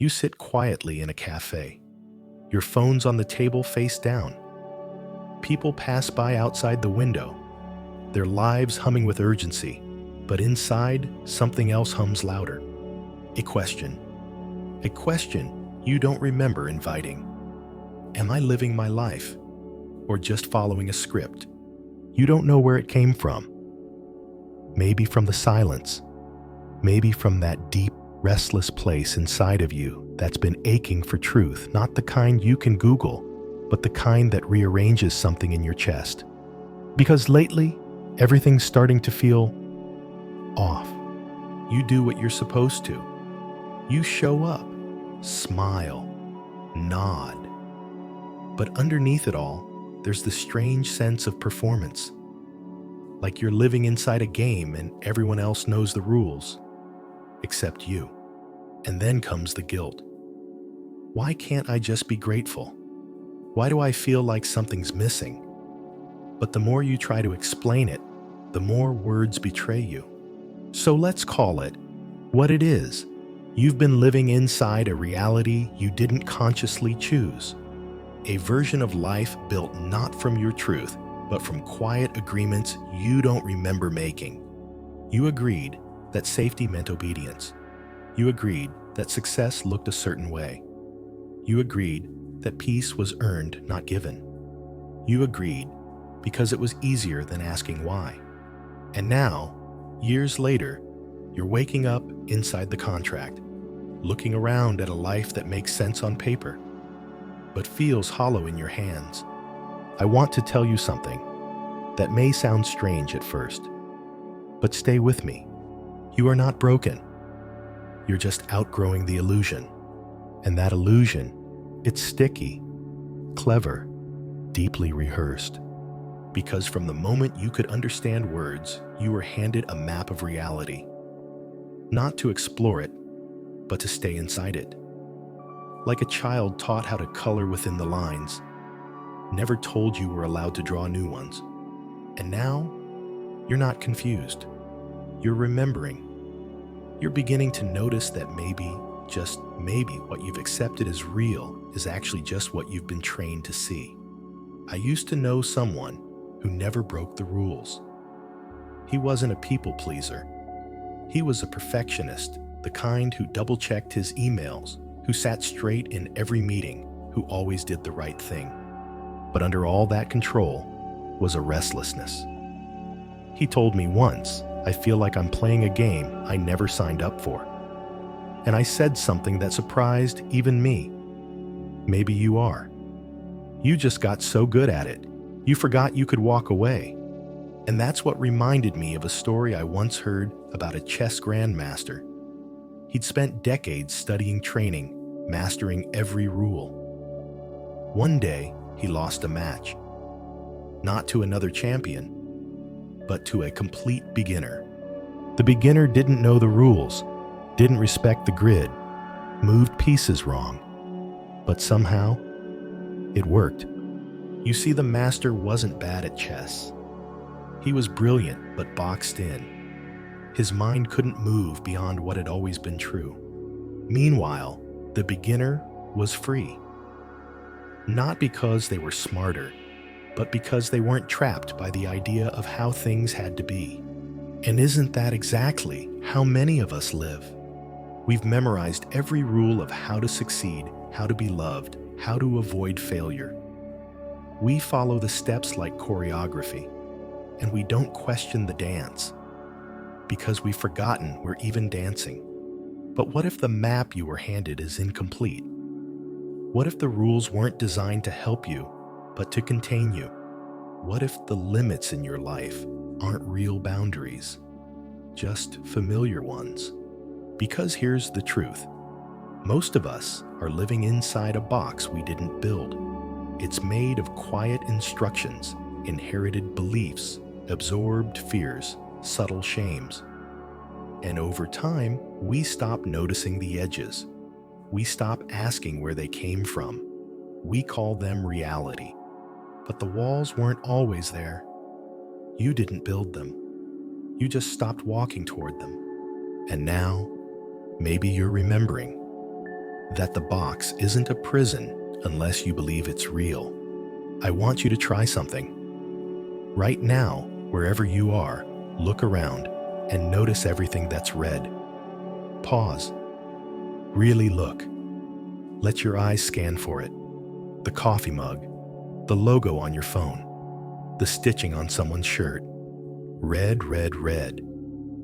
You sit quietly in a cafe, your phone's on the table face down. People pass by outside the window, their lives humming with urgency, but inside, something else hums louder. A question. A question you don't remember inviting. Am I living my life? Or just following a script? You don't know where it came from. Maybe from the silence. Maybe from that deep, restless place inside of you that's been aching for truth, not the kind you can Google, but the kind that rearranges something in your chest. Because lately, everything's starting to feel off. You do what you're supposed to. You show up, smile, nod. But underneath it all, there's the strange sense of performance. Like you're living inside a game and everyone else knows the rules, except you. And then comes the guilt. Why can't I just be grateful? Why do I feel like something's missing? But the more you try to explain it, the more words betray you. So let's call it what it is. You've been living inside a reality you didn't consciously choose. A version of life built not from your truth, but from quiet agreements you don't remember making. You agreed that safety meant obedience. You agreed that success looked a certain way. You agreed that peace was earned, not given. You agreed because it was easier than asking why. And now, years later, you're waking up inside the contract, looking around at a life that makes sense on paper, but feels hollow in your hands. I want to tell you something that may sound strange at first, but stay with me. You are not broken. You're just outgrowing the illusion. And that illusion, it's sticky, clever, deeply rehearsed. Because from the moment you could understand words, you were handed a map of reality. Not to explore it, but to stay inside it. Like a child taught how to color within the lines, never told you were allowed to draw new ones. And now, you're not confused. You're remembering. You're beginning to notice that maybe, just maybe, what you've accepted as real is actually just what you've been trained to see. I used to know someone who never broke the rules. He wasn't a people pleaser. He was a perfectionist, the kind who double-checked his emails, who sat straight in every meeting, who always did the right thing. But under all that control was a restlessness. He told me once, I feel like I'm playing a game I never signed up for. And I said something that surprised even me. Maybe you are. You just got so good at it, you forgot you could walk away. And that's what reminded me of a story I once heard about a chess grandmaster. He'd spent decades studying training, mastering every rule. One day, he lost a match. Not to another champion, but to a complete beginner. The beginner didn't know the rules, didn't respect the grid, moved pieces wrong. But somehow, it worked. You see, the master wasn't bad at chess. He was brilliant, but boxed in. His mind couldn't move beyond what had always been true. Meanwhile, the beginner was free. Not because they were smarter, but because they weren't trapped by the idea of how things had to be. And isn't that exactly how many of us live? We've memorized every rule of how to succeed, how to be loved, how to avoid failure. We follow the steps like choreography, and we don't question the dance, because we've forgotten we're even dancing. But what if the map you were handed is incomplete? What if the rules weren't designed to help you, but to contain you? What if the limits in your life aren't real boundaries, just familiar ones? Because here's the truth. Most of us are living inside a box we didn't build. It's made of quiet instructions, inherited beliefs, absorbed fears, subtle shames. And over time, we stop noticing the edges. We stop asking where they came from. We call them reality. But the walls weren't always there. You didn't build them. You just stopped walking toward them. And now, maybe you're remembering. that the box isn't a prison unless you believe it's real. I want you to try something. Right now, wherever you are, look around and notice everything that's red. Pause. Really look. Let your eyes scan for it. The coffee mug, the logo on your phone, the stitching on someone's shirt. Red, red, red.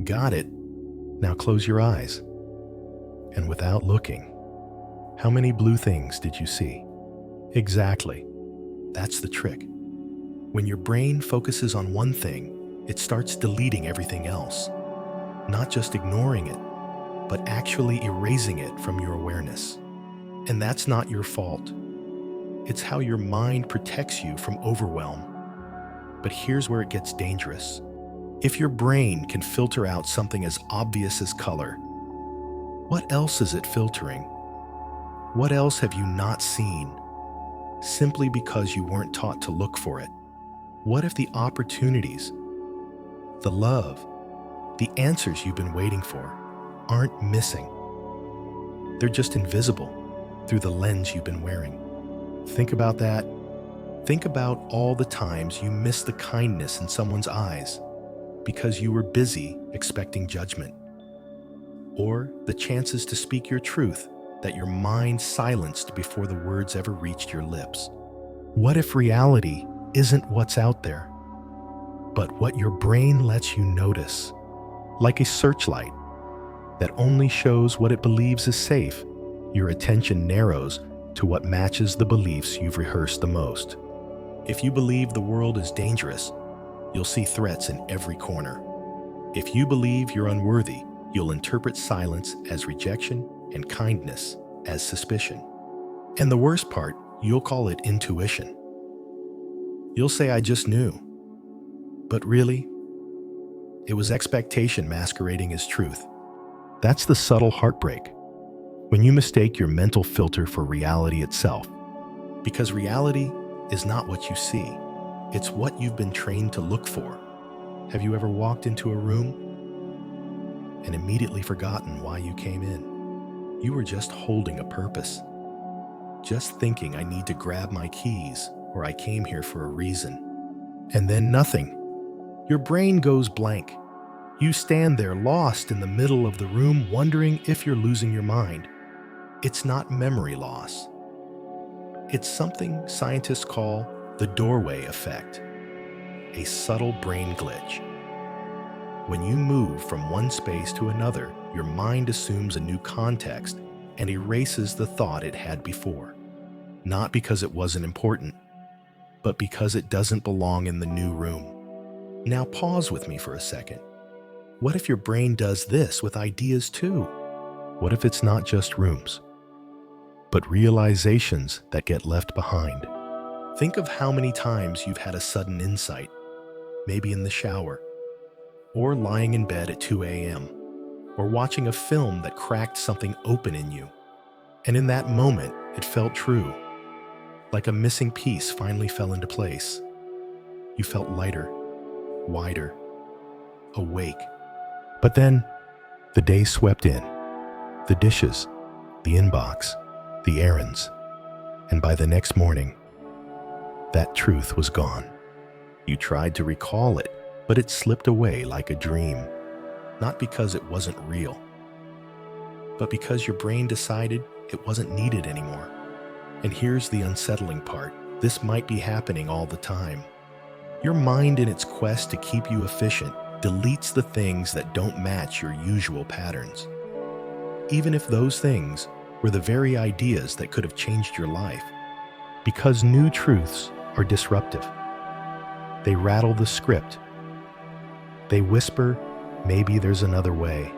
Got it. Now close your eyes. And without looking, how many blue things did you see? Exactly. That's the trick. When your brain focuses on one thing, it starts deleting everything else. Not just ignoring it, but actually erasing it from your awareness. And that's not your fault. It's how your mind protects you from overwhelm. But here's where it gets dangerous. If your brain can filter out something as obvious as color, what else is it filtering? What else have you not seen? Simply because you weren't taught to look for it. What if the opportunities, the love, the answers you've been waiting for aren't missing? They're just invisible through the lens you've been wearing. Think about that. Think about all the times you missed the kindness in someone's eyes because you were busy expecting judgment, or the chances to speak your truth that your mind silenced before the words ever reached your lips. What if reality isn't what's out there, but what your brain lets you notice? Like a searchlight that only shows what it believes is safe, your attention narrows to what matches the beliefs you've rehearsed the most. If you believe the world is dangerous, you'll see threats in every corner. If you believe you're unworthy, you'll interpret silence as rejection and kindness as suspicion. And the worst part, you'll call it intuition. You'll say, "I just knew." But really, it was expectation masquerading as truth. That's the subtle heartbreak. When you mistake your mental filter for reality itself. Because reality is not what you see. It's what you've been trained to look for. Have you ever walked into a room and immediately forgotten why you came in? You were just holding a purpose. Just thinking, "I need to grab my keys," or "I came here for a reason." And then nothing. Your brain goes blank. You stand there lost in the middle of the room wondering if you're losing your mind. It's not memory loss. It's something scientists call the doorway effect, a subtle brain glitch. When you move from one space to another, your mind assumes a new context and erases the thought it had before. Not because it wasn't important, but because it doesn't belong in the new room. Now pause with me for a second. What if your brain does this with ideas too? What if it's not just rooms, but realizations that get left behind? Think of how many times you've had a sudden insight, maybe in the shower, or lying in bed at 2 a.m., or watching a film that cracked something open in you. And in that moment, it felt true, like a missing piece finally fell into place. You felt lighter, wider, awake. But then, the day swept in. The dishes, the inbox, the errands. And by the next morning, that truth was gone. You tried to recall it, but it slipped away like a dream. Not because it wasn't real, but because your brain decided it wasn't needed anymore. And here's the unsettling part. This might be happening all the time. Your mind, in its quest to keep you efficient, deletes the things that don't match your usual patterns. Even if those things were the very ideas that could have changed your life. Because new truths are disruptive. They rattle the script. They whisper, "Maybe there's another way."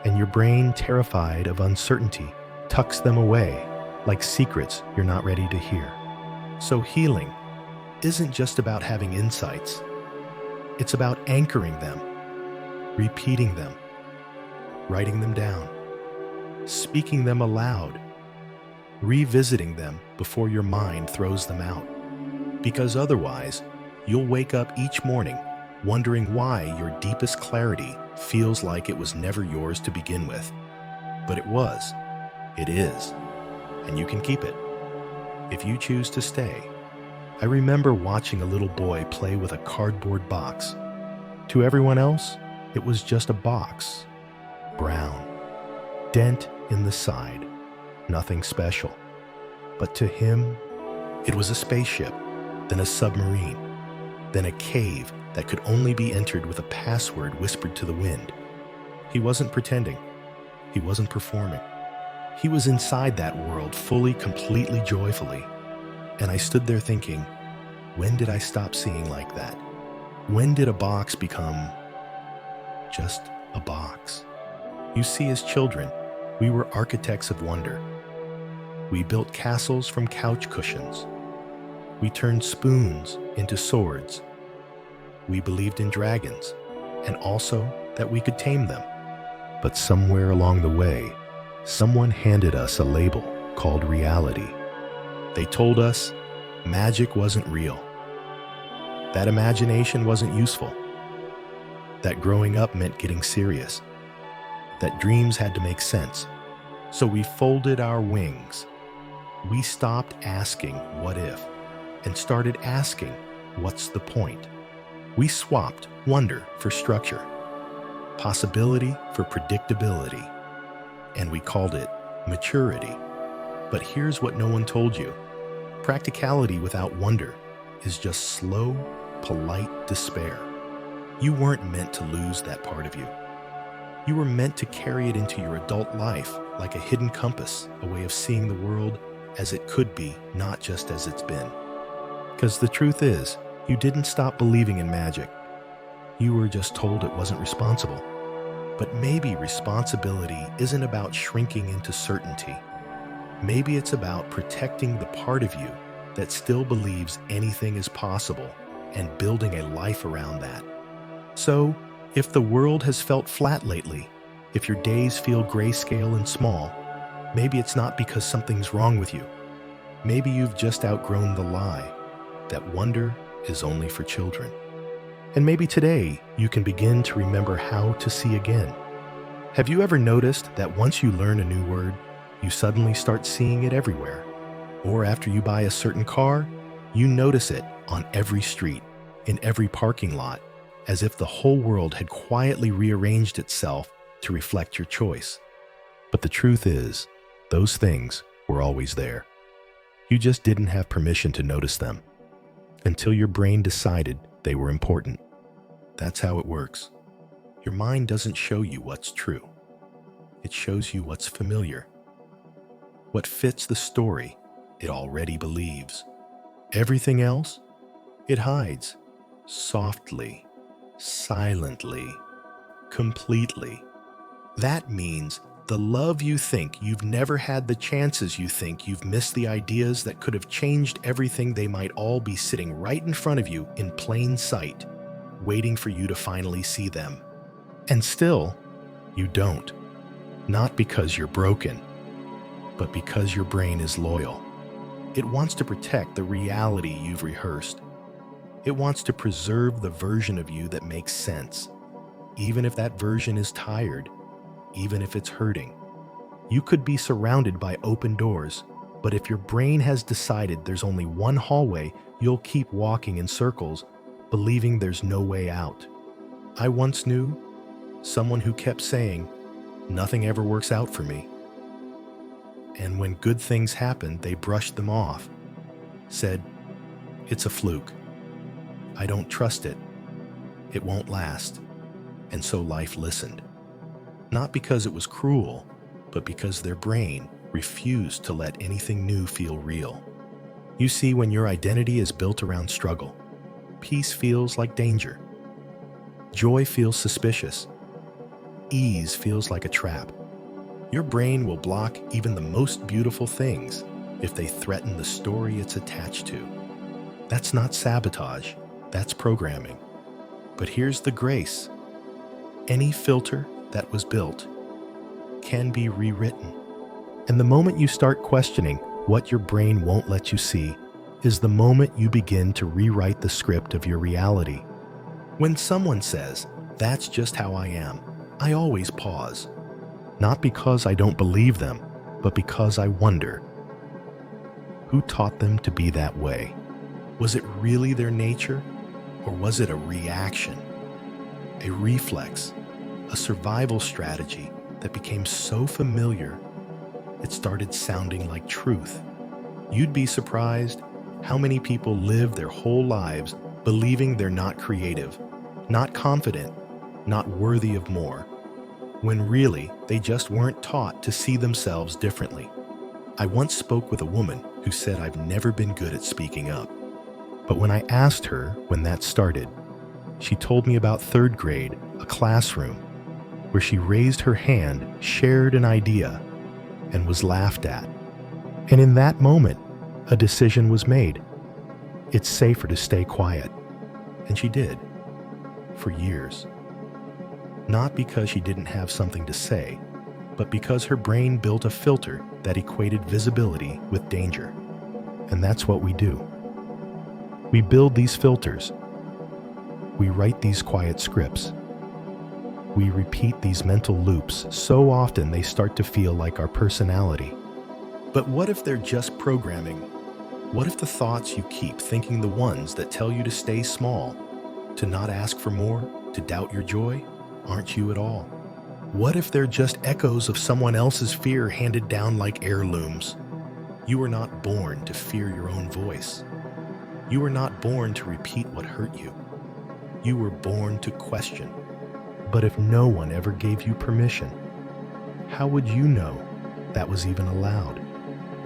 And your brain, terrified of uncertainty, tucks them away like secrets you're not ready to hear. So healing isn't just about having insights. It's about anchoring them, repeating them, writing them down, speaking them aloud, revisiting them before your mind throws them out. Because otherwise, you'll wake up each morning wondering why your deepest clarity feels like it was never yours to begin with. But it was. It is, and you can keep it if you choose to stay. I remember watching a little boy play with a cardboard box. To everyone else, it was just a box. Brown. Dent in the side. Nothing special. But to him, it was a spaceship, then a submarine, then a cave that could only be entered with a password whispered to the wind. He wasn't pretending. He wasn't performing. He was inside that world fully, completely, joyfully. And I stood there thinking, when did I stop seeing like that? When did a box become just a box? You see, as children, we were architects of wonder. We built castles from couch cushions. We turned spoons into swords. We believed in dragons, and also that we could tame them. But somewhere along the way, someone handed us a label called reality. They told us magic wasn't real, that imagination wasn't useful, that growing up meant getting serious, that dreams had to make sense. So we folded our wings. We stopped asking what if and started asking what's the point. We swapped wonder for structure, possibility for predictability, and we called it maturity. But here's what no one told you. Practicality without wonder is just slow, polite despair. You weren't meant to lose that part of you. You were meant to carry it into your adult life like a hidden compass, a way of seeing the world as it could be, not just as it's been. Because the truth is, you didn't stop believing in magic. You were just told it wasn't responsible. But maybe responsibility isn't about shrinking into certainty. Maybe it's about protecting the part of you that still believes anything is possible and building a life around that. So, if the world has felt flat lately, if your days feel grayscale and small, maybe it's not because something's wrong with you. Maybe you've just outgrown the lie that wonder is only for children. And maybe today you can begin to remember how to see again. Have you ever noticed that once you learn a new word, you suddenly start seeing it everywhere? Or after you buy a certain car, you notice it on every street, in every parking lot, as if the whole world had quietly rearranged itself to reflect your choice. But the truth is, those things were always there. You just didn't have permission to notice them until your brain decided they were important. That's how it works. Your mind doesn't show you what's true. It shows you what's familiar, what fits the story it already believes. Everything else, it hides, softly, silently, completely. That means the love you think you've never had, the chances you think you've missed, the ideas that could have changed everything, they might all be sitting right in front of you in plain sight, waiting for you to finally see them. And still, you don't. Not because you're broken, but because your brain is loyal. It wants to protect the reality you've rehearsed. It wants to preserve the version of you that makes sense, even if that version is tired, even if it's hurting. You could be surrounded by open doors, but if your brain has decided there's only one hallway, you'll keep walking in circles, believing there's no way out. I once knew someone who kept saying, "Nothing ever works out for me." And when good things happened, they brushed them off, said, "It's a fluke. I don't trust it. It won't last." And so life listened. Not because it was cruel, but because their brain refused to let anything new feel real. You see, when your identity is built around struggle, peace feels like danger. Joy feels suspicious. Ease feels like a trap. Your brain will block even the most beautiful things if they threaten the story it's attached to. That's not sabotage, that's programming. But here's the grace. Any filter that was built can be rewritten. And the moment you start questioning what your brain won't let you see is the moment you begin to rewrite the script of your reality. When someone says, "That's just how I am," I always pause. Not because I don't believe them, but because I wonder, who taught them to be that way? Was it really their nature, or was it a reaction, a reflex, a survival strategy that became so familiar it started sounding like truth? You'd be surprised how many people live their whole lives believing they're not creative, not confident, not worthy of more, when really they just weren't taught to see themselves differently. I once spoke with a woman who said, "I've never been good at speaking up." But when I asked her when that started, she told me about third grade, a classroom, where she raised her hand, shared an idea, and was laughed at. And in that moment, a decision was made. It's safer to stay quiet. And she did, for years. Not because she didn't have something to say, but because her brain built a filter that equated visibility with danger. And that's what we do. We build these filters. We write these quiet scripts. We repeat these mental loops so often they start to feel like our personality. But what if they're just programming? What if the thoughts you keep thinking, the ones that tell you to stay small, to not ask for more, to doubt your joy, aren't you at all? What if they're just echoes of someone else's fear handed down like heirlooms? You were not born to fear your own voice. You were not born to repeat what hurt you. You were born to question. But if no one ever gave you permission, how would you know that was even allowed?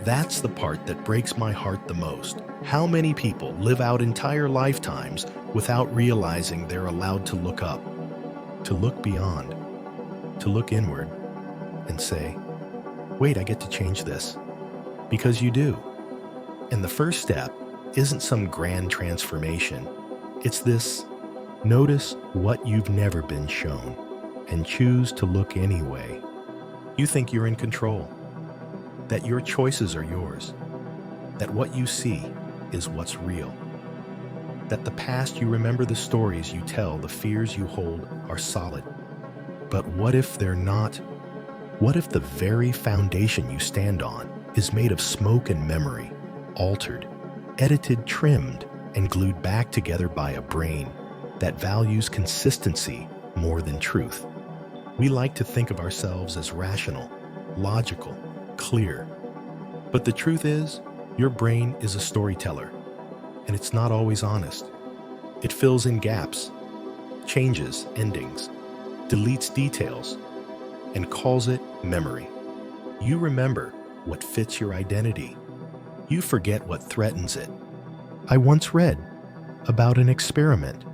That's the part that breaks my heart the most. How many people live out entire lifetimes without realizing they're allowed to look up, to look beyond, to look inward and say, wait, I get to change this. Because you do. And the first step isn't some grand transformation. It's this: notice what you've never been shown and choose to look anyway. You think you're in control, that your choices are yours, that what you see is what's real, that the past you remember, the stories you tell, the fears you hold are solid. But what if they're not? What if the very foundation you stand on is made of smoke and memory, altered, edited, trimmed, and glued back together by a brain that values consistency more than truth? We like to think of ourselves as rational, logical, clear. But the truth is, your brain is a storyteller, and it's not always honest. It fills in gaps, changes endings, deletes details, and calls it memory. You remember what fits your identity. You forget what threatens it. I once read about an experiment.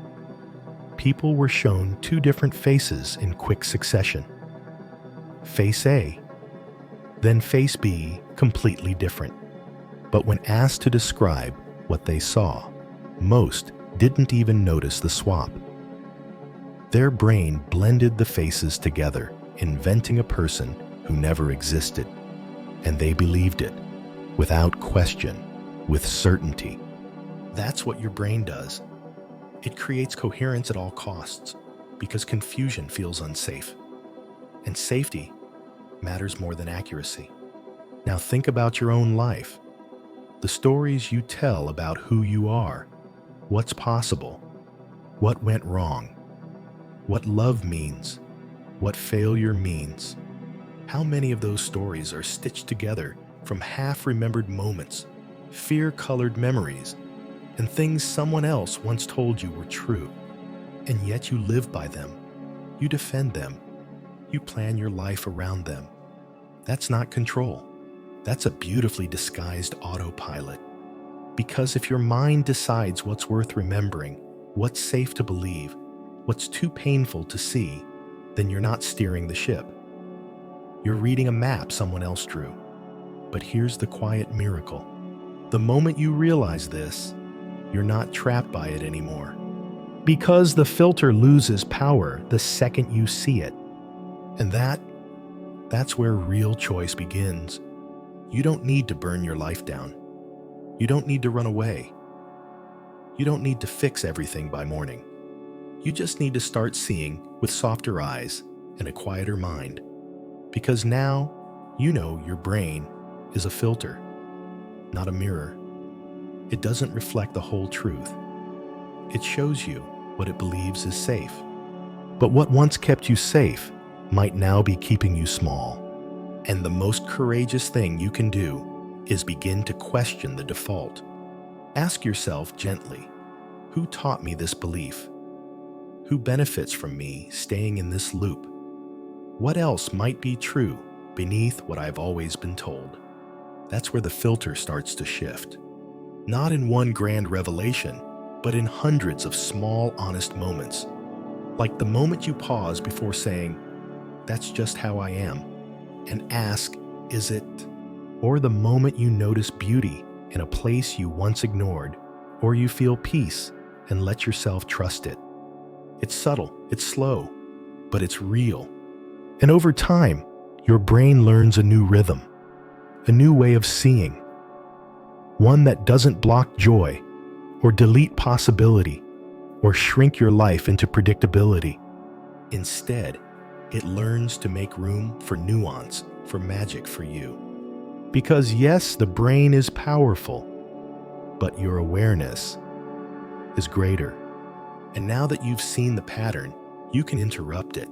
People were shown two different faces in quick succession. Face A, then face B, completely different. But when asked to describe what they saw, most didn't even notice the swap. Their brain blended the faces together, inventing a person who never existed. And they believed it, without question, with certainty. That's what your brain does. It creates coherence at all costs, because confusion feels unsafe. And safety matters more than accuracy. Now think about your own life. The stories you tell about who you are, what's possible, what went wrong, what love means, what failure means. How many of those stories are stitched together from half-remembered moments, fear-colored memories, and things someone else once told you were true? And yet you live by them. You defend them. You plan your life around them. That's not control. That's a beautifully disguised autopilot. Because if your mind decides what's worth remembering, what's safe to believe, what's too painful to see, then you're not steering the ship. You're reading a map someone else drew. But here's the quiet miracle. The moment you realize this, you're not trapped by it anymore. Because the filter loses power the second you see it. And that's where real choice begins. You don't need to burn your life down. You don't need to run away. You don't need to fix everything by morning. You just need to start seeing with softer eyes and a quieter mind. Because now, You know your brain is a filter, not a mirror. It doesn't reflect the whole truth. It shows you what it believes is safe. But what once kept you safe might now be keeping you small. And the most courageous thing you can do is begin to question the default. Ask yourself gently, who taught me this belief? Who benefits from me staying in this loop? What else might be true beneath what I've always been told? That's where the filter starts to shift. Not in one grand revelation, but in hundreds of small, honest moments. Like the moment you pause before saying, "That's just how I am," and ask, "Is it?" Or the moment you notice beauty in a place you once ignored, or you feel peace and let yourself trust it. It's subtle, it's slow, but it's real. And over time, your brain learns a new rhythm, a new way of seeing, one that doesn't block joy or delete possibility or shrink your life into predictability. Instead, it learns to make room for nuance, for magic for you. Because yes, the brain is powerful, but your awareness is greater. And now that you've seen the pattern, you can interrupt it.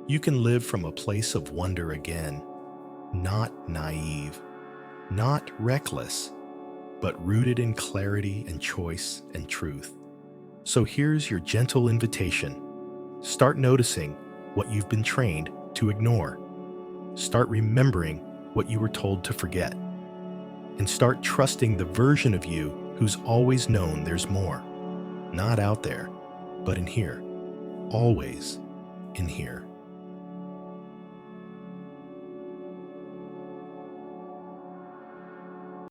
You can live from a place of wonder again, not naive, not reckless, but rooted in clarity and choice and truth. So here's your gentle invitation. Start noticing what you've been trained to ignore. Start remembering what you were told to forget. And start trusting the version of you who's always known there's more. Not out there, but in here. Always in here.